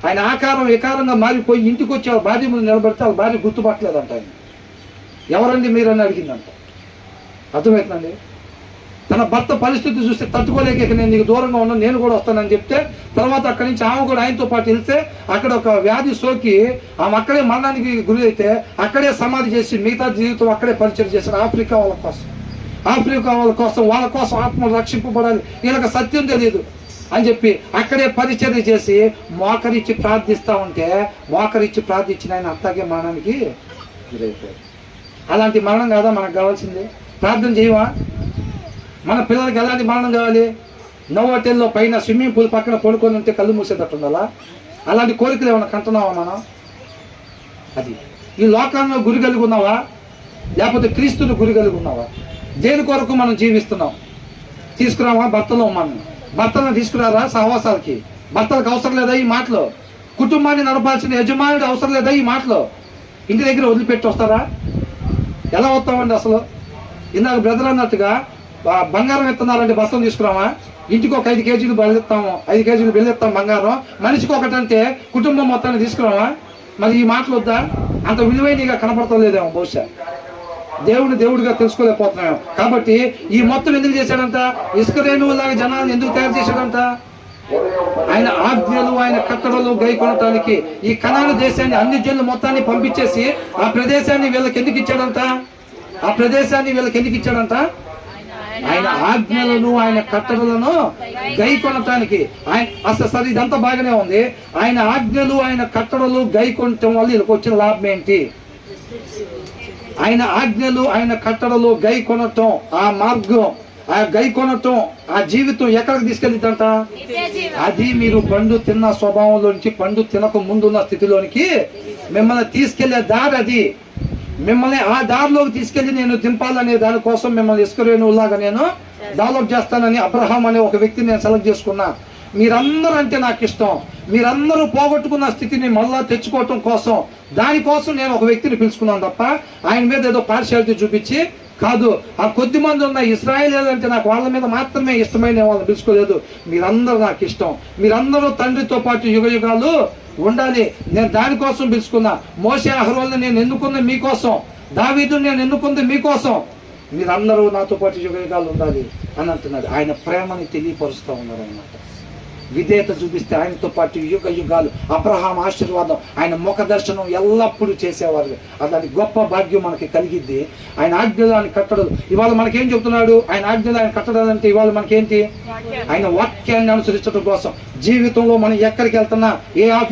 ఆయన ఆకారం వికారంగా మారిపోయి ఇంటికి వచ్చి వాళ్ళ భార్య ముందు నిలబడితే వాళ్ళ భార్య గుర్తుపట్టలేదంట ఆయన. ఎవరండి మీరని అడిగిందంట. అర్థమవుతుందండి. తన భర్త పరిస్థితి చూస్తే తట్టుకోలేక నేను నీకు దూరంగా ఉన్నాను, నేను కూడా వస్తానని చెప్తే తర్వాత అక్కడి నుంచి ఆమె కూడా ఆయనతో పాటు వెళ్తే అక్కడ ఒక వ్యాధి సోకి ఆమె అక్కడే మరణానికి గురి అయితే అక్కడే సమాధి చేసి మిగతా జీవితం అక్కడే పరిచయం చేశారు. ఆఫ్రికా వాళ్ళ కోసం ఆత్మలు రక్షింపబడాలి, వీళ్ళకి సత్యం తెలియదు అని చెప్పి అక్కడే పరిచర్య చేసి మోకరిచ్చి ప్రార్థించిన ఆయన అత్తాగే మరణానికి గురైపోయారు. అలాంటి మరణం కాదా మనకు కావాల్సింది? ప్రార్థన చేయవా? మన పిల్లలకి ఎలాంటి మరణం కావాలి? నోవోటెల్లో పైన స్విమ్మింగ్ పూల్ పక్కన పడుకొని ఉంటే కళ్ళు మూసేటట్టు ఉండాలా? అలాంటి కోరికలు ఏమైనా కంటున్నావా మనం? అది ఈ లోకాల్లో గురి కలిగి ఉన్నావా, లేకపోతే క్రీస్తుని గురి కలిగి ఉన్నావా? దేని కొరకు మనం జీవిస్తున్నాం? తీసుకురావా భర్తలో మనం? భర్తలను తీసుకురారా సహవాసాలకి? భర్తలకు అవసరం లేదా ఈ మాటలు? కుటుంబాన్ని నడపాల్సిన యజమానుడు అవసరం లేదా ఈ మాటలు? ఇంటి దగ్గర వదిలిపెట్టి వస్తారా? ఎలా వస్తామండి అసలు? ఇందాక బ్రదర్ అన్నట్టుగా బంగారం ఎత్తున్నారంటే బస్తం తీసుకురామా? ఇంటికి ఒక 5 కేజీలు బెల్లెత్తాము, 5 కేజీలు బెల్లెత్తాం బంగారం, మనిషికి ఒకటంటే కుటుంబం మొత్తాన్ని తీసుకురామా? మరి ఈ మాటలు వద్దా? అంత విలువైనగా కనపడతలేదేమో బహుశా. దేవుడిగా తెలుసుకోలేకపోతున్నాం. కాబట్టి ఈ మొత్తం ఎందుకు చేశాడంట? ఇసుక రేణువులాగా జనాలను ఎందుకు తయారు చేశాడంట? ఆయన ఆజ్ఞలు ఆయన కట్టడలు గైకొనటానికి ఈ కనాను దేశాన్ని అన్ని జనులు మొత్తాన్ని పంపించేసి ఆ ప్రదేశాన్ని వీళ్ళకి ఎందుకు ఇచ్చాడంట? ఆయన ఆజ్ఞలను ఆయన కట్టడలను గైకొనటానికి. ఆయన అసలు ఇదంతా బాగానే ఉంది. ఆయన ఆజ్ఞలు ఆయన కట్టడలు గైకొనటం వల్ల వీళ్ళకి వచ్చిన లాభం ఏంటి? ఆయన ఆజ్ఞలు ఆయన కట్టడలు గైకొనటం, ఆ మార్గం, ఆ గైకొనటం, ఆ జీవితం ఎక్కడికి తీసుకెళ్ళిద్దంట? అది మీరు పండు తిన్న స్వభావంలోంచి పండు తినక ముందున్న స్థితిలోనికి మిమ్మల్ని తీసుకెళ్లే దారి. అది మిమ్మల్ని ఆ దారిలోకి తీసుకెళ్లి నేను దింపాలనే దానికోసం మిమ్మల్ని ఇసుకరేణువులాగా నేను డెవలప్ చేస్తానని అబ్రహాం అనే ఒక వ్యక్తిని నేను సెలెక్ట్ చేసుకున్నా. మీరందరూ అంటే నాకు ఇష్టం. మీరందరూ పోగొట్టుకున్న స్థితిని మళ్ళా తెచ్చుకోవటం కోసం, దానికోసం నేను ఒక వ్యక్తిని పిలుచుకున్నాను తప్ప ఆయన మీద ఏదో పార్షియాలిటీ చూపించి కాదు. ఆ కొద్ది మంది ఉన్న ఇశ్రాయేలీయులు అంటే నాకు వాళ్ళ మీద మాత్రమే ఇష్టమైన వాళ్ళని పిలుచుకోలేదు. మీరందరూ నాకు ఇష్టం. మీరందరూ తండ్రితో పాటు యుగయుగాలు ఉండాలి. నేను దానికోసం పిలుచుకున్నా. మోషే అహరోనుని నేను ఎన్నుకుంది మీకోసం, దావీదుని నేను ఎన్నుకుంది మీకోసం. మీరందరూ నాతో పాటు యుగయుగాలు ఉండాలి అని అంటున్నాడు. ఆయన ప్రేమని తెలియపరుస్తూ ఉన్నారు అన్నమాట. విధేయత చూపిస్తే ఆయనతో పాటు యుగాలు అబ్రహాం ఆశీర్వాదం, ఆయన ముఖ దర్శనం ఎల్లప్పుడూ చేసేవారు. అలాంటి గొప్ప భాగ్యం మనకి కలిగిద్ది. ఆయన ఆజ్ఞలు ఆయన కట్టడలు. ఇవాళ మనకేం చెబుతున్నాడు? ఆయన ఆజ్ఞలు ఆయన కట్టడాలంటే ఇవాళ మనకేంటి? ఆయన వాక్యాన్ని అనుసరించడం కోసం. జీవితంలో మనం ఎక్కడికి వెళ్తున్నా, ఏ ఆఫీస్